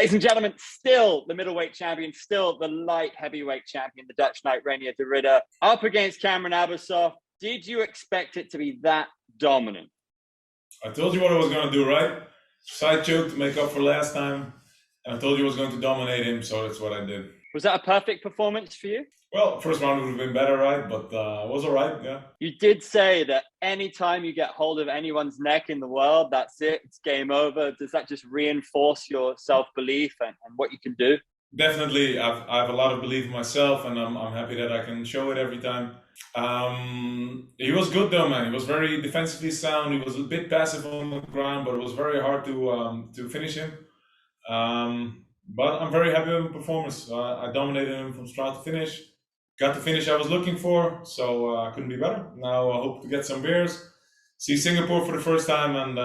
Ladies and gentlemen, still the middleweight champion, still the light heavyweight champion, the Dutch knight Reinier de Ridder, up against Cameron Abbasov. Did you expect it to be that dominant? I told you what I was going to do, right? Side choke to make up for last time. And I told you I was going to dominate him, so that's what I did. Was that a perfect performance for you? Well, first round would have been better, right? But it was all right, yeah. You did say that anytime you get hold of anyone's neck in the world, that's it, it's game over. Does that just reinforce your self-belief and what you can do? Definitely, I have a lot of belief in myself, and I'm happy that I can show it every time. He was good though, man. He was very defensively sound. He was a bit passive on the ground, but it was very hard to finish him. But I'm very happy with the performance. I dominated him from start to finish. Got the finish I was looking for, so I couldn't be better. Now I hope to get some beers, see Singapore for the first time, and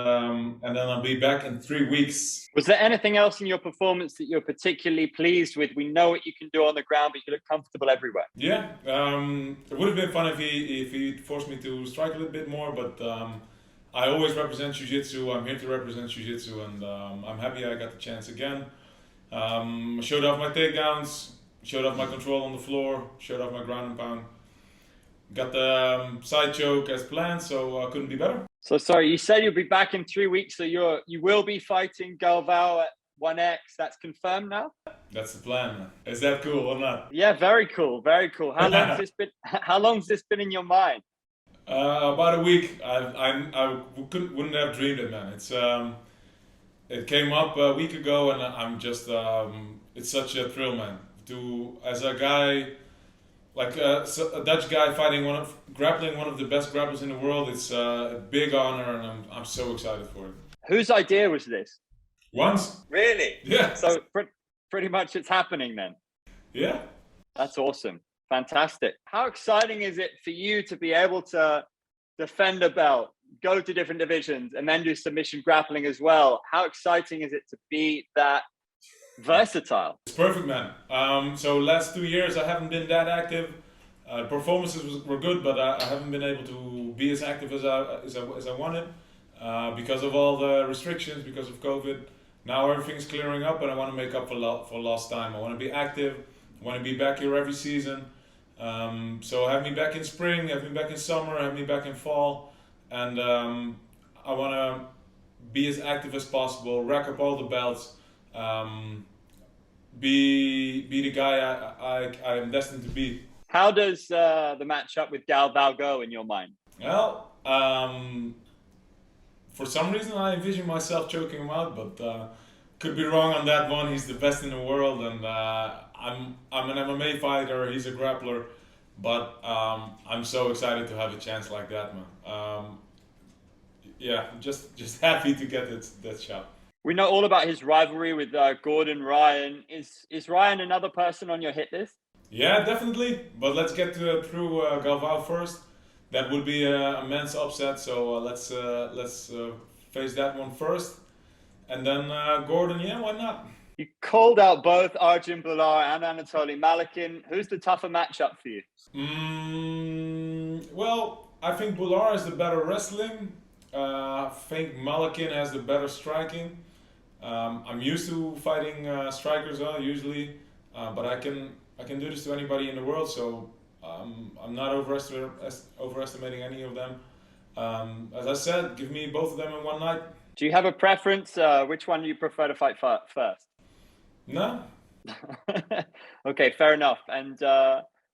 then I'll be back in 3 weeks. Was there anything else in your performance that you're particularly pleased with? We know what you can do on the ground, but you look comfortable everywhere. Yeah, it would have been fun if he forced me to strike a little bit more, but I always represent Jiu-Jitsu. I'm here to represent Jiu-Jitsu, and I'm happy I got the chance again. I showed off my takedowns, showed off my control on the floor, showed off my ground and pound. Got the side choke as planned, so I couldn't be better. So sorry, you said you'll be back in 3 weeks, so you will be fighting Galvao at 1X. That's confirmed now? That's the plan, man. Is that cool or not? Yeah, very cool, very cool. How long's this been in your mind? About a week. I wouldn't have dreamed it, man. It came up a week ago, and I'm just it's such a thrill, man. As a guy, like a Dutch guy grappling one of the best grapplers in the world, it's a big honor, and I'm so excited for it. Whose idea was this? Once. Really? Yeah. So pretty much it's happening then? Yeah. That's awesome. Fantastic. How exciting is it for you to be able to defend a belt, go to different divisions, and then do submission grappling as well? How exciting is it to be that versatile? It's perfect, man. So last 2 years I haven't been that active. Performances were good, but I haven't been able to be as active as I wanted because of all the restrictions, because of COVID. Now everything's clearing up, and I want to make up for lost time. I want to be active. I want to be back here every season. So have me back in spring, have me back in summer, have me back in fall, and I want to be as active as possible, rack up all the belts. Be the guy I am destined to be. How does the matchup with Galvao go in your mind? Well, for some reason I envision myself choking him out, but could be wrong on that one. He's the best in the world, and I'm an MMA fighter. He's a grappler, but I'm so excited to have a chance like that, man. Yeah, just happy to get that shot. We know all about his rivalry with Gordon Ryan. Is Ryan another person on your hit list? Yeah, definitely. But let's get through Galvao first. That would be an immense upset. So let's face that one first, and then Gordon. Yeah, why not? You called out both Arjun Bhullar and Anatoly Malakin. Who's the tougher matchup for you? Well, I think Bhullar has the better wrestling. I think Malakin has the better striking. I'm used to fighting strikers usually, but I can do this to anybody in the world. So I'm not overestimating any of them. As I said, give me both of them in one night. Do you have a preference? Which one do you prefer to fight first? No. Okay, fair enough. And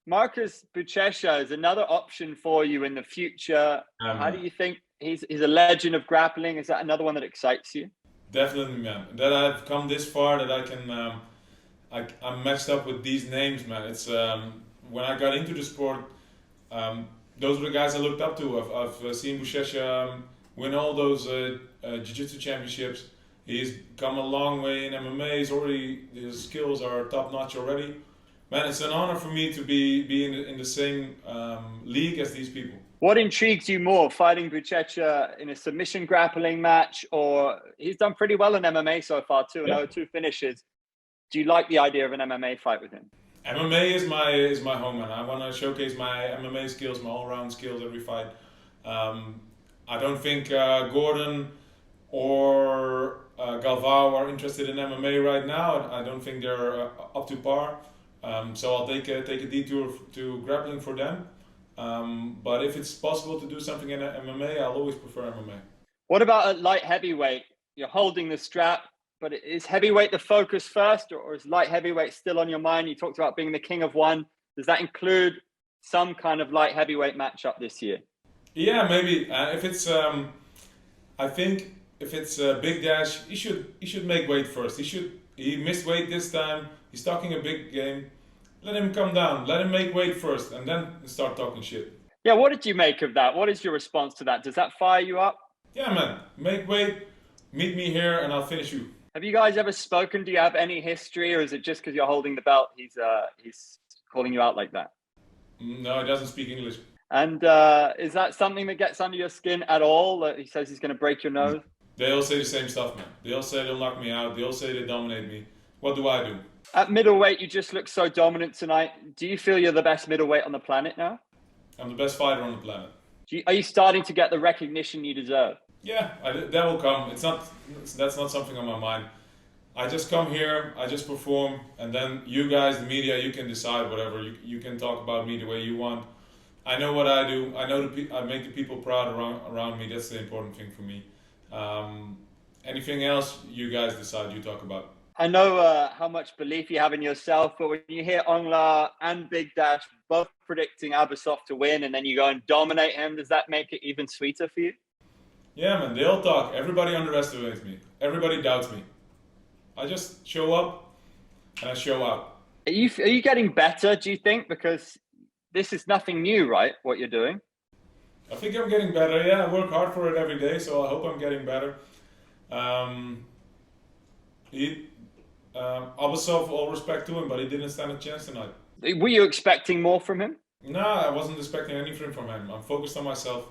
Marcus Buchecha is another option for you in the future. How do you think he's a legend of grappling? Is that another one that excites you? Definitely, man. That I've come this far, that I can, I'm matched up with these names, man. It's when I got into the sport, those were the guys I looked up to. I've seen Buchecha win all those jiu-jitsu championships. He's come a long way in MMA. His skills are top notch already. Man, it's an honor for me to be in the same league as these people. What intrigues you more, fighting Buchecha in a submission grappling match, or he's done pretty well in MMA so far too, and 2 finishes. Do you like the idea of an MMA fight with him? MMA is my home, man. I want to showcase my MMA skills, my all-round skills every fight. I don't think Gordon or Galvao are interested in MMA right now, and I don't think they're up to par. So I'll take a detour to grappling for them. But if it's possible to do something in MMA, I'll always prefer MMA. What about at light heavyweight? You're holding the strap, but is heavyweight the focus first, or is light heavyweight still on your mind? You talked about being the king of one. Does that include some kind of light heavyweight matchup this year? Yeah, maybe. If it's, I think if it's Big Dash, he should make weight first. He missed weight this time. He's talking a big game. Let him come down. Let him make weight first, and then start talking shit. Yeah, what did you make of that? What is your response to that? Does that fire you up? Yeah, man. Make weight. Meet me here, and I'll finish you. Have you guys ever spoken? Do you have any history, or is it just because you're holding the belt he's calling you out like that? No, he doesn't speak English. And is that something that gets under your skin at all? That he says he's going to break your nose? They all say the same stuff, man. They all say they'll knock me out. They all say they dominate me. What do I do? At middleweight, you just look so dominant tonight. Do you feel you're the best middleweight on the planet now? I'm the best fighter on the planet. Are you starting to get the recognition you deserve? Yeah, that will come. That's not something on my mind. I just come here, I just perform, and then you guys, the media, you can decide whatever. You can talk about me the way you want. I know what I do. I know I make the people proud around me. That's the important thing for me. Anything else, you guys decide. You talk about. I know how much belief you have in yourself, but when you hear Ongla and Big Dash both predicting Abasov to win, and then you go and dominate him, does that make it even sweeter for you? Yeah, man. They all talk. Everybody underestimates me. Everybody doubts me. I just show up and I show out. Are you getting better, do you think? Because this is nothing new, right? What you're doing? I think I'm getting better. Yeah, I work hard for it every day, so I hope I'm getting better. Abasov, all respect to him, but he didn't stand a chance tonight. Were you expecting more from him? No, I wasn't expecting anything from him. I'm focused on myself.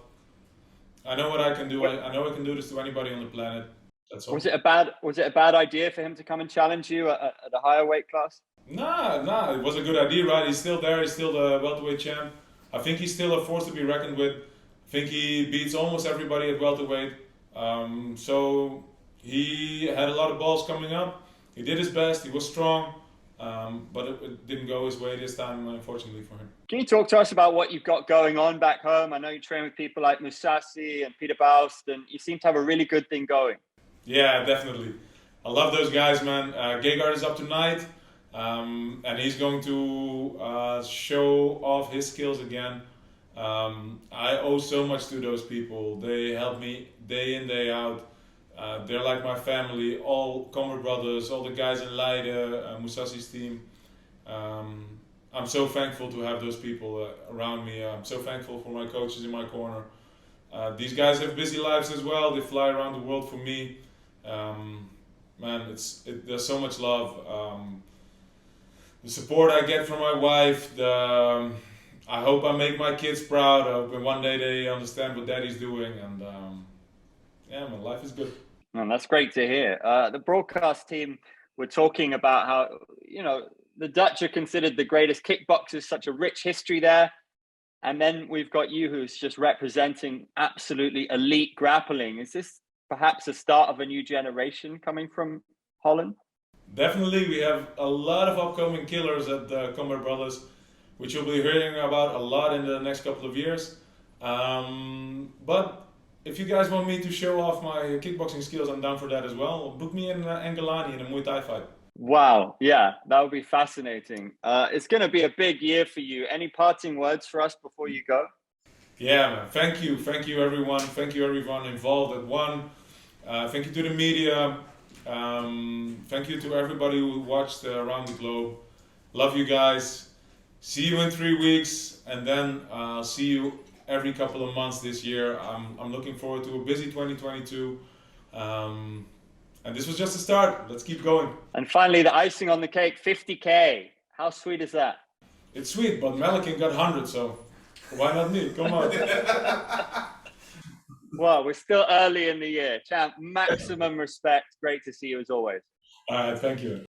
I know what I can do. I know I can do this to anybody on the planet. That's all. Was it a bad idea for him to come and challenge you at a higher weight class? Nah, it was a good idea, right? He's still there. He's still the welterweight champ. I think he's still a force to be reckoned with. I think he beats almost everybody at welterweight. So he had a lot of balls coming up. He did his best. He was strong, but it didn't go his way this time, unfortunately for him. Can you talk to us about what you've got going on back home? I know you train with people like Musasi and Peter Baust, and you seem to have a really good thing going. Yeah, definitely. I love those guys, man. Gegard is up tonight, and he's going to show off his skills again. I owe so much to those people. They help me day in, day out. They're like my family, all Comer brothers, all the guys in Leiden, Musasi's team. I'm so thankful to have those people around me. I'm so thankful for my coaches in my corner. These guys have busy lives as well. They fly around the world for me. Man, there's so much love. The support I get from my wife. I hope I make my kids proud. I hope one day they understand what Daddy's doing. And yeah, man, life is good. And that's great to hear. The broadcast team were talking about how, the Dutch are considered the greatest kickboxers, such a rich history there. And then we've got you who's just representing absolutely elite grappling. Is this perhaps the start of a new generation coming from Holland? Definitely. We have a lot of upcoming killers at the Comer Brothers, which you'll be hearing about a lot in the next couple of years. But if you guys want me to show off my kickboxing skills, I'm down for that as well. Book me in Angelani in a Muay Thai fight. Wow. Yeah, that would be fascinating. It's going to be a big year for you. Any parting words for us before you go? Yeah, man. Thank you. Thank you, everyone. Thank you, everyone involved at One. Thank you to the media. Thank you to everybody who watched around the globe. Love you guys. See you in 3 weeks. And then see you every couple of months this year. I'm looking forward to a busy 2022. And this was just a start. Let's keep going. And finally, the icing on the cake, 50K. How sweet is that? It's sweet, but Melikin got 100, so why not me? Come on. Well, we're still early in the year. Champ, maximum respect. Great to see you as always. All right, thank you.